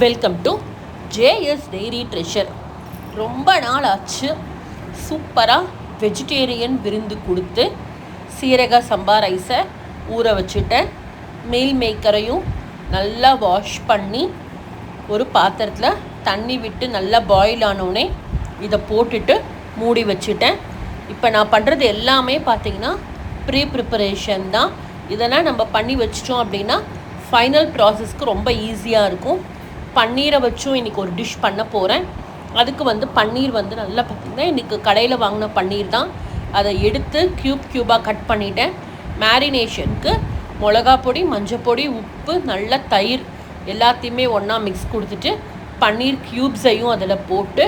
Welcome to JS dairy treasure. ரொம்ப நாள் ஆச்சு சூப்பராக வெஜிடேரியன் விருந்து கொடுத்து. சீரக சம்பா ரைஸை ஊற வச்சுட்டேன். மீல் மேக்கரையும் நல்லா வாஷ் பண்ணி ஒரு பாத்திரத்தில் தண்ணி விட்டு நல்லா பாயில் ஆனோடனே இதை போட்டுட்டு மூடி வச்சுட்டேன். இப்போ நான் பண்ணுறது எல்லாமே பார்த்திங்கன்னா ப்ரிப்பரேஷன் தான். இதெல்லாம் நம்ம பண்ணி வச்சிட்டோம் அப்படின்னா ஃபைனல் ப்ராசஸ்க்கு ரொம்ப ஈஸியாக இருக்கும். பன்னீரை வச்சும் இன்றைக்கி ஒரு டிஷ் பண்ண போகிறேன். அதுக்கு பன்னீர் நல்லா பார்த்திங்கன்னா இன்றைக்கி கடையில் வாங்கின பன்னீர் தான். அதை எடுத்து க்யூபாக கட் பண்ணிட்டேன். மேரினேஷனுக்கு மிளகா பொடி, மஞ்சள் பொடி, உப்பு, நல்ல தயிர் எல்லாத்தையுமே ஒன்றா மிக்ஸ் கொடுத்துட்டு பன்னீர் க்யூப்ஸையும் அதில் போட்டு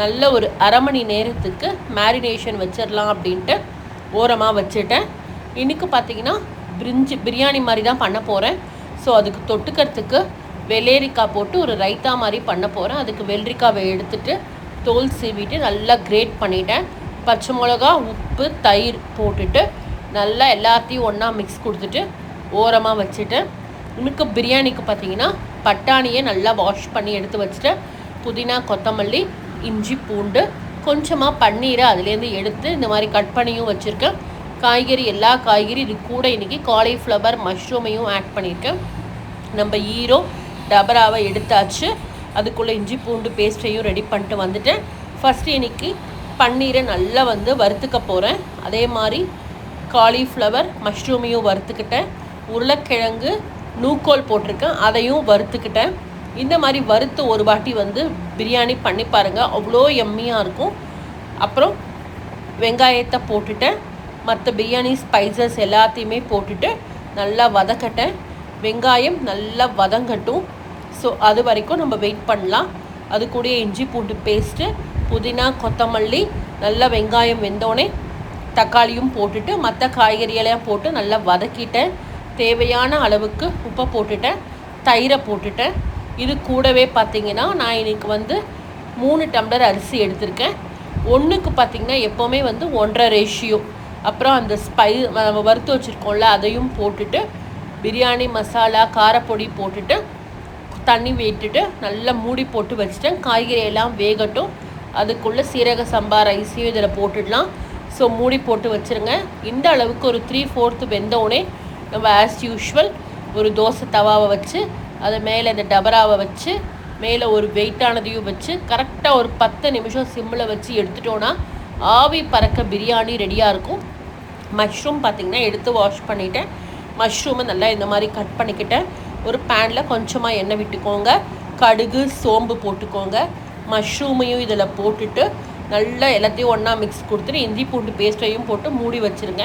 நல்ல ஒரு அரை மணி நேரத்துக்கு மேரினேஷன் வச்சிடலாம் அப்படின்ட்டு ஓரமாக வச்சுட்டேன். இன்றைக்கி பார்த்திங்கன்னா பிரியாணி மாதிரி தான் பண்ண போகிறேன். ஸோ அதுக்கு தொட்டுக்கிறதுக்கு வெள்ளரிக்காய் போட்டு ஒரு ரைத்தா மாதிரி பண்ண போகிறேன். அதுக்கு வெள்ளரிக்காவை எடுத்துகிட்டு தோல் சீவிட்டு நல்லா கிரேட் பண்ணிட்டேன். பச்சை மிளகா, உப்பு, தயிர் போட்டுட்டு நல்லா எல்லாத்தையும் ஒன்றா மிக்ஸ் கொடுத்துட்டு ஓரமாக வச்சுட்டேன். இன்னுக்கு பிரியாணிக்கு பார்த்திங்கன்னா பட்டாணியை நல்லா வாஷ் பண்ணி எடுத்து வச்சுட்டேன். புதினா, கொத்தமல்லி, இஞ்சி, பூண்டு, கொஞ்சமாக பன்னீரை அதுலேருந்து எடுத்து இந்த மாதிரி கட் பண்ணியும் வச்சுருக்கேன். காய்கறி எல்லா காய்கறி இது கூட இன்றைக்கி காலிஃப்ளவர், மஷ்ரூமையும் ஆட் பண்ணியிருக்கேன். நம்ம ஈரோ டபராவை எடுத்தாச்சு. அதுக்குள்ளே இஞ்சி பூண்டு பேஸ்ட்டையும் ரெடி பண்ணிட்டு வந்துட்டேன். ஃபஸ்ட்டு இன்றைக்கி பன்னீரை நல்லா வறுத்துக்க போகிறேன். அதே மாதிரி காலிஃப்ளவர், மஷ்ரூமையும் வறுத்துக்கிட்டேன். உருளைக்கிழங்கு நூக்கோல் போட்டிருக்கேன், அதையும் வறுத்துக்கிட்டேன். இந்த மாதிரி வறுத்து ஒரு வாட்டி பிரியாணி பண்ணி பாருங்கள், அவ்வளோ எம்மியாக இருக்கும். அப்புறம் வெங்காயத்தை போட்டுட்டேன். மற்ற பிரியாணி ஸ்பைசஸ் எல்லாத்தையுமே போட்டுட்டு நல்லா வதக்கட்டேன். வெங்காயம் நல்லா வதங்கட்டும். ஸோ அது வரைக்கும் நம்ம வெயிட் பண்ணலாம். அது கூட இஞ்சி பூண்டு பேஸ்ட்டு, புதினா, கொத்தமல்லி, நல்லா வெங்காயம் வெந்தோடனே தக்காளியும் போட்டுட்டு மற்ற காய்கறியெல்லாம் போட்டு நல்லா வதக்கிட்டேன். தேவையான அளவுக்கு உப்பை போட்டுட்டேன், தயிரை போட்டுட்டேன். இது கூடவே பார்த்திங்கன்னா நான் இன்றைக்கி 3 டம்ளர் அரிசி எடுத்திருக்கேன். ஒன்றுக்கு பார்த்திங்கன்னா எப்போவுமே 1.5 ரேஷியோ. அப்புறம் அந்த நம்ம வறுத்து வச்சுருக்கோம்ல அதையும் போட்டுட்டு பிரியாணி மசாலா, காரப்பொடி போட்டுட்டு தண்ணி விட்டுட்டு நல்லா மூடி போட்டு வச்சுட்டேன். காய்கறி எல்லாம் வேகட்டும். அதுக்குள்ளே சீரக சம்பா ரைஸையும் இதில் போட்டுடலாம். ஸோ மூடி போட்டு வச்சுருங்க. இந்த அளவுக்கு ஒரு 3/4 வெந்தோடனே நம்ம ஆஸ் யூஷுவல் ஒரு தோசை தவாவை வச்சு அது மேலே இந்த டபராவை வச்சு மேலே ஒரு வெயிட்டானதையும் வச்சு கரெக்டாக ஒரு 10 நிமிஷம் சிம்மில் வச்சு எடுத்துட்டோன்னா ஆவி பறக்க பிரியாணி ரெடியாக இருக்கும். மஷ்ரூம் பார்த்திங்கன்னா எடுத்து வாஷ் பண்ணிவிட்டேன். மஷ்ரூமை நல்லா இந்த மாதிரி கட் பண்ணிக்கிட்டேன். ஒரு பேனில் கொஞ்சமாக எண்ணெய் விட்டுக்கோங்க, கடுகு, சோம்பு போட்டுக்கோங்க. மஷ்ரூமையும் இதில் போட்டுட்டு நல்லா எல்லாத்தையும் ஒன்றா மிக்ஸ் கொடுத்துட்டு இஞ்சி பூண்டு பேஸ்ட்டையும் போட்டு மூடி வச்சுருங்க.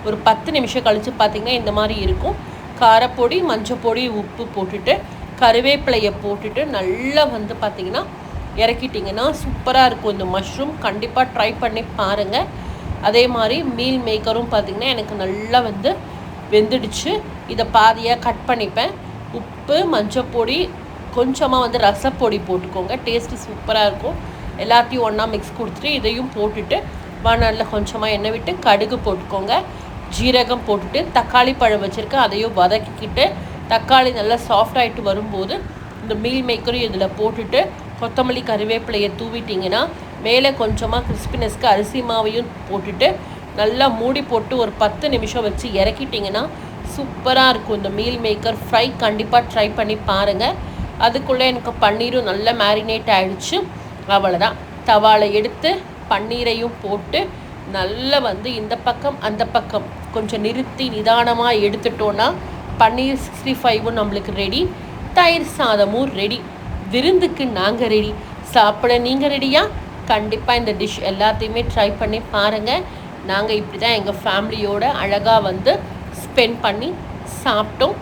ஒரு 10 நிமிஷம் கழித்து பார்த்திங்கன்னா இந்த மாதிரி இருக்கும். காரப்பொடி, மஞ்சள் பொடி, உப்பு போட்டுட்டு கருவேப்பிலையை போட்டுட்டு நல்லா பார்த்திங்கன்னா இறக்கிட்டிங்கன்னா சூப்பராக இருக்கும் இந்த மஷ்ரூம். கண்டிப்பாக ட்ரை பண்ணி பாருங்கள். அதே மாதிரி மீல் மேக்கரும் பார்த்திங்கன்னா எனக்கு நல்லா வெந்துடுச்சு. இதை பாதியாக கட் பண்ணிப்பேன். உப்பு, மஞ்சள் பொடி, கொஞ்சமாக ரசப்பொடி போட்டுக்கோங்க, டேஸ்ட்டு சூப்பராக இருக்கும். எல்லாத்தையும் ஒன்றா மிக்ஸ் கொடுத்துட்டு இதையும் போட்டுட்டு வானலில் கொஞ்சமாக எண்ணெய் விட்டு கடுகு போட்டுக்கோங்க, ஜீரகம் போட்டுட்டு தக்காளி பழம் வச்சுருக்கேன், அதையும் வதக்கிக்கிட்டு தக்காளி நல்லா சாஃப்ட் ஆகிட்டு வரும்போது இந்த மீல் மேக்கரும் இதில் போட்டுட்டு கொத்தமல்லி, கருவேப்பிலையை தூவிட்டிங்கன்னா மேலே கொஞ்சமாக கிறிஸ்பினஸ்க்கு அரிசி மாவையும் போட்டுட்டு நல்லா மூடி போட்டு ஒரு 10 நிமிஷம் வச்சு இறக்கிட்டிங்கன்னா சூப்பராக இருக்கும் இந்த மீல் மேக்கர் ஃப்ரை. கண்டிப்பாக ட்ரை பண்ணி பாருங்கள். அதுக்குள்ளே எனக்கு பன்னீரும் நல்லா மேரினேட் ஆகிடுச்சு. அவ்வளோதான். தவாலை எடுத்து பன்னீரையும் போட்டு நல்லா இந்த பக்கம் அந்த பக்கம் கொஞ்சம் நிறுத்தி நிதானமாக எடுத்துட்டோன்னா பன்னீர் 65 நம்மளுக்கு ரெடி. தயிர் சாதமும் ரெடி. விருந்துக்கு நாங்கள் ரெடி. சாப்பிட நீங்கள் ரெடியா? கண்டிப்பாக இந்த டிஷ் எல்லாத்தையுமே ட்ரை பண்ணி பாருங்கள். நாங்கள் இப்படி தான் எங்கள் ஃபேமிலியோடு அழகாக ஸ்பெண்ட் பண்ணி சாப்பிட்டோம்.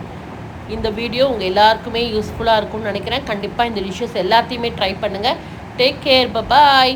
இந்த வீடியோ உங்கள் எல்லாருக்குமே யூஸ்ஃபுல்லாக இருக்கும்னு நினைக்கிறேன். கண்டிப்பாக இந்த டிஷ்ஷஸ் எல்லாத்தையுமே ட்ரை பண்ணுங்கள். டேக் கேர், பாய்.